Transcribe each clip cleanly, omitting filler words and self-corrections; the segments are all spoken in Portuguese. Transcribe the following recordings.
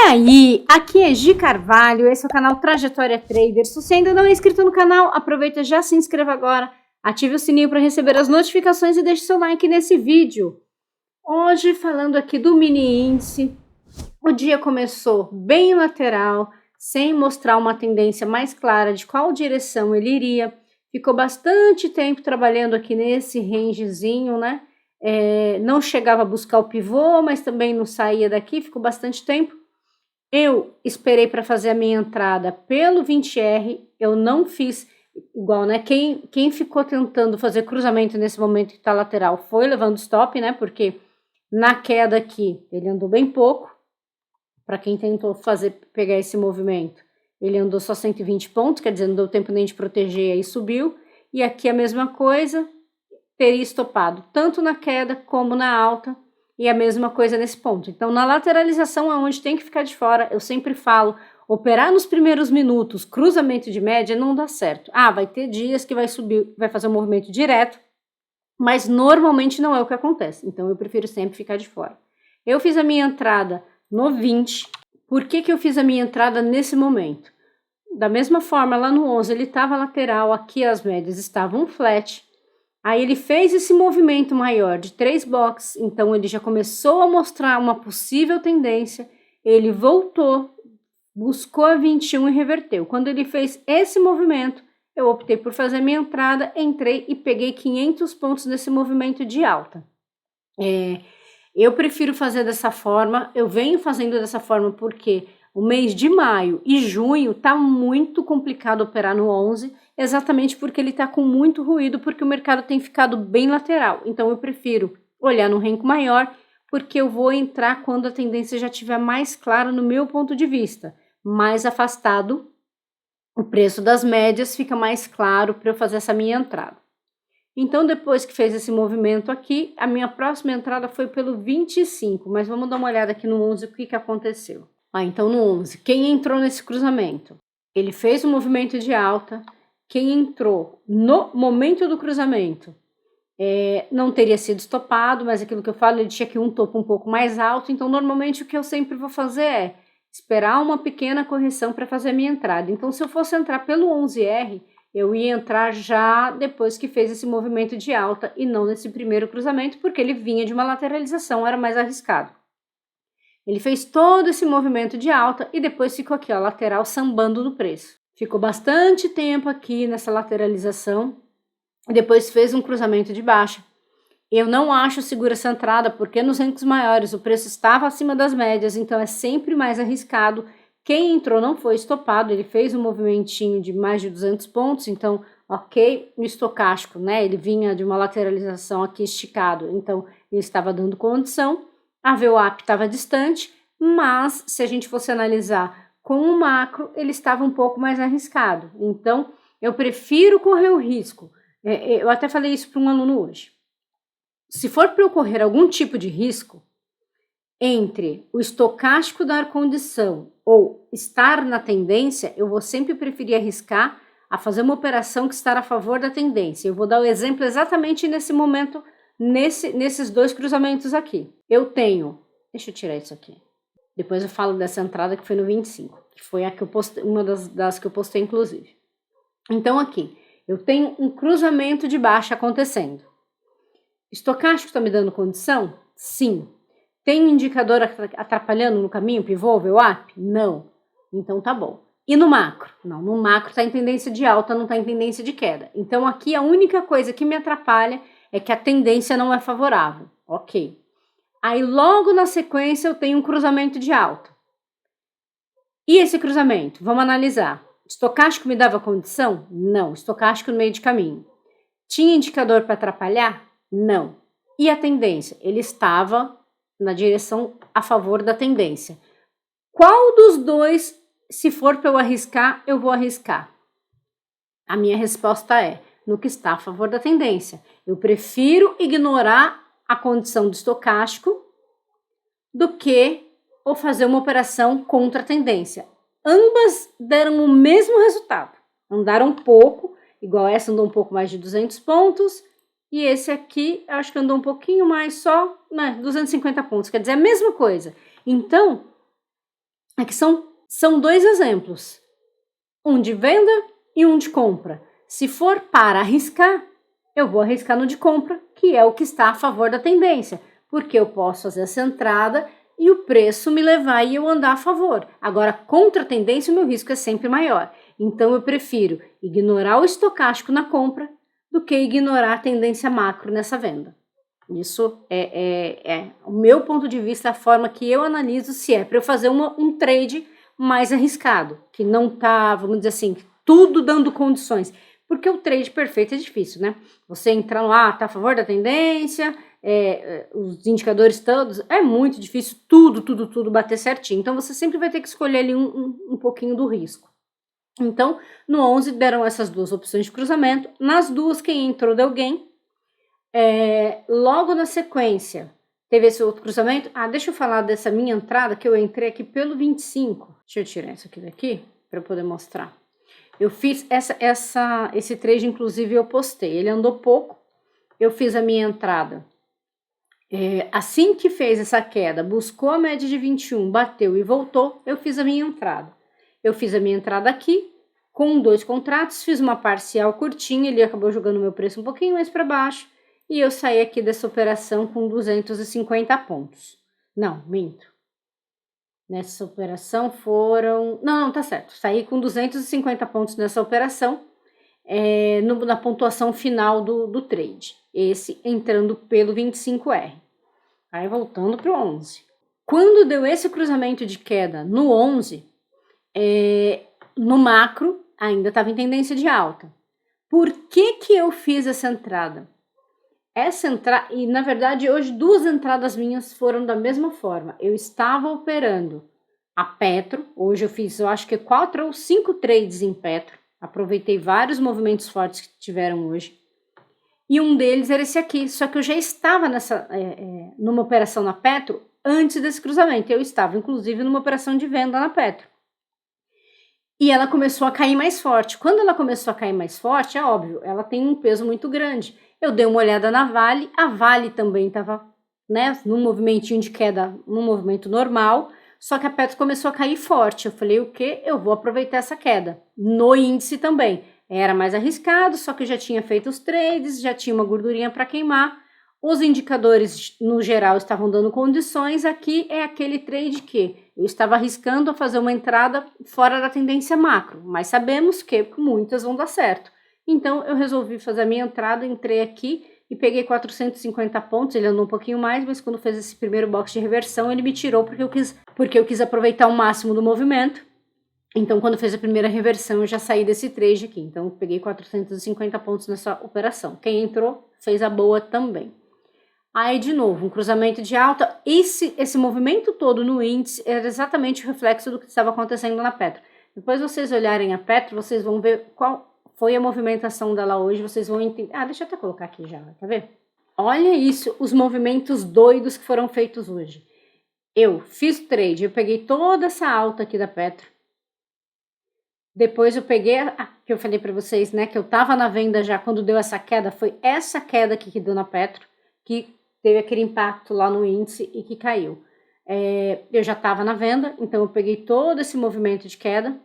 aí, aqui é Gi Carvalho, esse é o canal Trajetória Trader. Se você ainda não é inscrito no canal, aproveita e já se inscreva agora, ative o sininho para receber as notificações e deixe seu like nesse vídeo. Hoje, falando aqui do mini índice, o dia começou bem lateral, sem mostrar uma tendência mais clara de qual direção ele iria. Ficou bastante tempo trabalhando aqui nesse rangezinho, né? Não chegava a buscar o pivô, mas também não saía daqui, ficou bastante tempo. Eu esperei para fazer a minha entrada pelo 20R, eu não fiz igual, né? Quem ficou tentando fazer cruzamento nesse momento que está lateral foi levando stop, né? Porque na queda aqui ele andou bem pouco. Para quem tentou pegar esse movimento, ele andou só 120 pontos, quer dizer, não deu tempo nem de proteger, aí subiu. E aqui a mesma coisa, teria estopado tanto na queda como na alta. E a mesma coisa nesse ponto. Então, na lateralização é onde tem que ficar de fora. Eu sempre falo, operar nos primeiros minutos, cruzamento de média, não dá certo. Vai ter dias que vai subir, vai fazer um movimento direto, mas normalmente não é o que acontece. Então, eu prefiro sempre ficar de fora. Eu fiz a minha entrada no 20. Por que eu fiz a minha entrada nesse momento? Da mesma forma, lá no 11 ele estava lateral, aqui as médias estavam flat. Aí ele fez esse movimento maior de 3 boxes, então ele já começou a mostrar uma possível tendência, ele voltou, buscou a 21 e reverteu. Quando ele fez esse movimento, eu optei por fazer minha entrada, entrei e peguei 500 pontos nesse movimento de alta. Eu prefiro fazer dessa forma, eu venho fazendo dessa forma porque o mês de maio e junho tá muito complicado operar no 11, exatamente porque ele está com muito ruído, porque o mercado tem ficado bem lateral. Então eu prefiro olhar no renco maior, porque eu vou entrar quando a tendência já estiver mais clara no meu ponto de vista. Mais afastado, o preço das médias fica mais claro para eu fazer essa minha entrada. Então depois que fez esse movimento aqui, a minha próxima entrada foi pelo 25, mas vamos dar uma olhada aqui no 11 o que aconteceu. Então no 11, quem entrou nesse cruzamento? Ele fez um movimento de alta. Quem entrou no momento do cruzamento não teria sido estopado, mas aquilo que eu falo, ele tinha aqui um topo um pouco mais alto, então normalmente o que eu sempre vou fazer é esperar uma pequena correção para fazer a minha entrada. Então se eu fosse entrar pelo 11R, eu ia entrar já depois que fez esse movimento de alta e não nesse primeiro cruzamento, porque ele vinha de uma lateralização, era mais arriscado. Ele fez todo esse movimento de alta e depois ficou aqui, ó, lateral sambando no preço. Ficou bastante tempo aqui nessa lateralização e depois fez um cruzamento de baixa. Eu não acho segura essa entrada porque nos rankings maiores o preço estava acima das médias, então é sempre mais arriscado. Quem entrou não foi estopado, ele fez um movimentinho de mais de 200 pontos, então ok, no estocástico, né, ele vinha de uma lateralização aqui esticado, então ele estava dando condição. A VWAP estava distante, mas se a gente fosse analisar com o macro, ele estava um pouco mais arriscado. Então, eu prefiro correr o risco. Eu até falei isso para um aluno hoje. Se for para eu correr algum tipo de risco, entre o estocástico dar condição ou estar na tendência, eu vou sempre preferir arriscar a fazer uma operação que está a favor da tendência. Eu vou dar o exemplo exatamente nesse momento, nesses dois cruzamentos aqui. Eu tenho, deixa eu tirar isso aqui. Depois eu falo dessa entrada que foi no 25, que foi a que eu postei, uma das que eu postei inclusive. Então aqui, eu tenho um cruzamento de baixa acontecendo. Estocástico está me dando condição? Sim. Tem um indicador atrapalhando no caminho, pivô, VWAP? Não. Então tá bom. E no macro? Não, no macro está em tendência de alta, não está em tendência de queda. Então aqui a única coisa que me atrapalha é que a tendência não é favorável. Ok. Aí logo na sequência eu tenho um cruzamento de alta. E esse cruzamento? Vamos analisar. Estocástico me dava condição? Não. Estocástico no meio de caminho. Tinha indicador para atrapalhar? Não. E a tendência? Ele estava na direção a favor da tendência. Qual dos dois, se for para eu arriscar, eu vou arriscar? A minha resposta é no que está a favor da tendência. Eu prefiro ignorar a condição do estocástico do que ou fazer uma operação contra a tendência. Ambas deram o mesmo resultado. Andaram um pouco, igual essa andou um pouco mais de 200 pontos e esse aqui acho que andou um pouquinho mais só, 250 pontos. Quer dizer, a mesma coisa. Então, Aqui são dois exemplos, um de venda e um de compra. Se for para arriscar, eu vou arriscar no de compra, que é o que está a favor da tendência, porque eu posso fazer essa entrada e o preço me levar e eu andar a favor. Agora, contra a tendência, o meu risco é sempre maior. Então, eu prefiro ignorar o estocástico na compra do que ignorar a tendência macro nessa venda. Isso é o meu ponto de vista, a forma que eu analiso se é para eu fazer um trade mais arriscado, que não está, vamos dizer assim, tudo dando condições. Porque o trade perfeito é difícil, né? Você entrar lá, tá a favor da tendência, os indicadores todos, é muito difícil tudo bater certinho. Então, você sempre vai ter que escolher ali um pouquinho do risco. Então, no 11 deram essas duas opções de cruzamento. Nas duas, quem entrou deu gain. Logo na sequência, teve esse outro cruzamento. Deixa eu falar dessa minha entrada, que eu entrei aqui pelo 25. Deixa eu tirar isso aqui daqui, para eu poder mostrar. Eu fiz esse trade, inclusive, eu postei. Ele andou pouco. Eu fiz a minha entrada. Assim que fez essa queda, buscou a média de 21, bateu e voltou, eu fiz a minha entrada. Eu fiz a minha entrada aqui, com 2 contratos, fiz uma parcial curtinha, ele acabou jogando meu preço um pouquinho mais para baixo, e eu saí aqui dessa operação com 250 pontos. Não, minto. Nessa operação foram... Não, tá certo. Saí com 250 pontos nessa operação, na pontuação final do trade. Esse entrando pelo 25R. Aí voltando para o 11. Quando deu esse cruzamento de queda no 11, no macro ainda estava em tendência de alta. Por que eu fiz essa entrada? E na verdade hoje 2 entradas minhas foram da mesma forma. Eu estava operando a Petro, hoje eu fiz, eu acho que 4 ou 5 trades em Petro, aproveitei vários movimentos fortes que tiveram hoje, e um deles era esse aqui, só que eu já estava numa operação na Petro antes desse cruzamento, eu estava inclusive numa operação de venda na Petro. E ela começou a cair mais forte. Quando ela começou a cair mais forte, é óbvio, ela tem um peso muito grande. Eu dei uma olhada na Vale, a Vale também estava, né, num movimentinho de queda, num movimento normal, só que a Petro começou a cair forte. Eu falei, o quê? Eu vou aproveitar essa queda. No índice também. Era mais arriscado, só que eu já tinha feito os trades, já tinha uma gordurinha para queimar. Os indicadores, no geral, estavam dando condições. Aqui é aquele trade que eu estava arriscando a fazer uma entrada fora da tendência macro, mas sabemos que muitas vão dar certo. Então, eu resolvi fazer a minha entrada, entrei aqui e peguei 450 pontos. Ele andou um pouquinho mais, mas quando fez esse primeiro box de reversão, ele me tirou porque eu quis aproveitar o máximo do movimento. Então, quando fez a primeira reversão, eu já saí desse trade aqui. Então, eu peguei 450 pontos nessa operação. Quem entrou, fez a boa também. Aí, de novo, um cruzamento de alta. Esse movimento todo no índice era exatamente o reflexo do que estava acontecendo na Petro. Depois vocês olharem a Petro, vocês vão ver qual foi a movimentação dela hoje, vocês vão entender. Deixa eu até colocar aqui já, tá vendo? Olha isso, os movimentos doidos que foram feitos hoje. Eu fiz trade, eu peguei toda essa alta aqui da Petro. Depois eu peguei, que eu falei para vocês, né, que eu tava na venda já quando deu essa queda, foi essa queda aqui que deu na Petro, que teve aquele impacto lá no índice e que caiu. Eu já estava na venda, então eu peguei todo esse movimento de queda.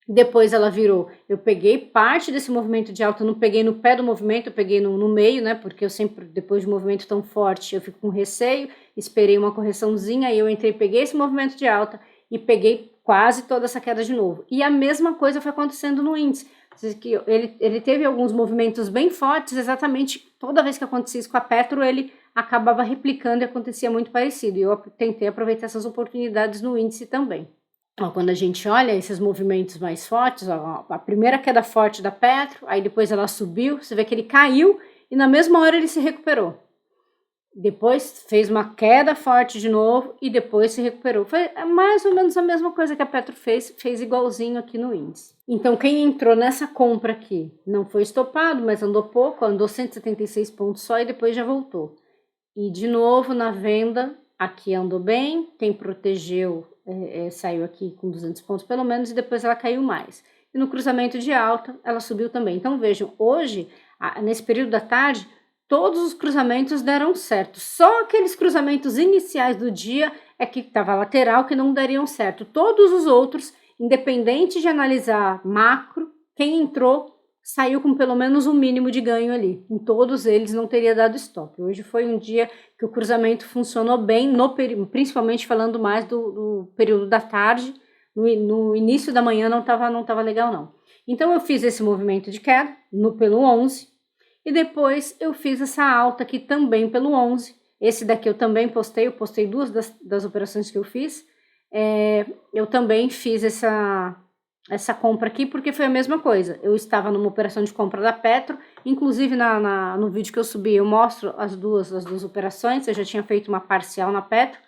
Depois ela virou, eu peguei parte desse movimento de alta, eu não peguei no pé do movimento, eu peguei no meio, né? Porque eu sempre, depois de um movimento tão forte, eu fico com receio, esperei uma correçãozinha, aí eu entrei, peguei esse movimento de alta e peguei quase toda essa queda de novo. E a mesma coisa foi acontecendo no índice. Ele teve alguns movimentos bem fortes, exatamente toda vez que acontecia isso com a Petro, ele acabava replicando e acontecia muito parecido. E eu tentei aproveitar essas oportunidades no índice também. Quando a gente olha esses movimentos mais fortes, a primeira queda forte da Petro, aí depois ela subiu, você vê que ele caiu e na mesma hora ele se recuperou. Depois fez uma queda forte de novo e depois se recuperou. Foi mais ou menos a mesma coisa que a Petro fez igualzinho aqui no índice. Então quem entrou nessa compra aqui não foi estopado, mas andou pouco, andou 176 pontos só e depois já voltou. E de novo na venda, aqui andou bem, quem protegeu saiu aqui com 200 pontos pelo menos e depois ela caiu mais. E no cruzamento de alta ela subiu também. Então vejam, hoje, nesse período da tarde, todos os cruzamentos deram certo. Só aqueles cruzamentos iniciais do dia é que estava lateral que não dariam certo. Todos os outros, independente de analisar macro, quem entrou saiu com pelo menos um mínimo de ganho ali. Em todos eles não teria dado stop. Hoje foi um dia que o cruzamento funcionou bem, principalmente falando mais do período da tarde. No início da manhã não estava legal não. Então eu fiz esse movimento de queda pelo 11 e depois eu fiz essa alta aqui também pelo 11. Esse daqui eu também postei, duas das operações que eu fiz. Eu também fiz essa compra aqui porque foi a mesma coisa. Eu estava numa operação de compra da Petro, inclusive no vídeo que eu subi eu mostro as duas operações. Eu já tinha feito uma parcial na Petro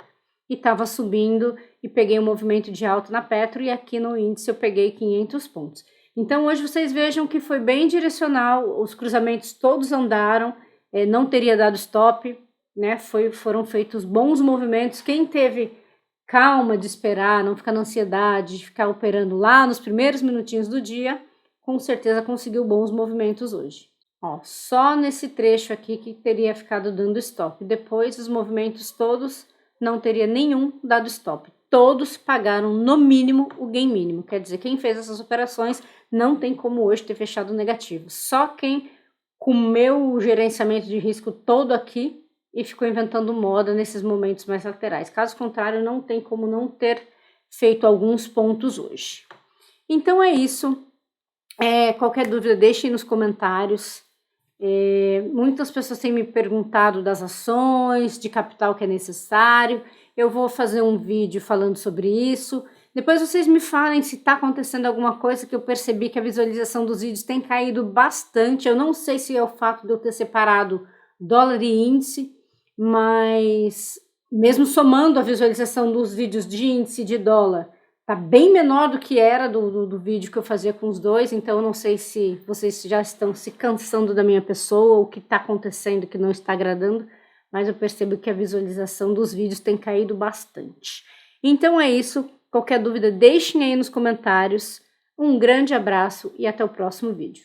e estava subindo e peguei um movimento de alta na Petro e aqui no índice eu peguei 500 pontos. Então hoje vocês vejam que foi bem direcional, os cruzamentos todos andaram, não teria dado stop, né? Foram feitos bons movimentos. Quem teve calma de esperar, não ficar na ansiedade, de ficar operando lá nos primeiros minutinhos do dia, com certeza conseguiu bons movimentos hoje. Ó, só nesse trecho aqui que teria ficado dando stop. Depois os movimentos todos não teria nenhum dado stop. Todos pagaram no mínimo o gain mínimo. Quer dizer, quem fez essas operações não tem como hoje ter fechado negativo. Só quem comeu o gerenciamento de risco todo aqui e ficou inventando moda nesses momentos mais laterais. Caso contrário, não tem como não ter feito alguns pontos hoje. Então é isso. Qualquer dúvida, deixem nos comentários. Muitas pessoas têm me perguntado das ações, de capital que é necessário. Eu vou fazer um vídeo falando sobre isso. Depois vocês me falem se está acontecendo alguma coisa, que eu percebi que a visualização dos vídeos tem caído bastante. Eu não sei se é o fato de eu ter separado dólar e índice, mas mesmo somando a visualização dos vídeos de índice e de dólar, tá bem menor do que era do vídeo que eu fazia com os dois. Então eu não sei se vocês já estão se cansando da minha pessoa ou o que está acontecendo que não está agradando, mas eu percebo que a visualização dos vídeos tem caído bastante. Então é isso. Qualquer dúvida, deixem aí nos comentários. Um grande abraço e até o próximo vídeo.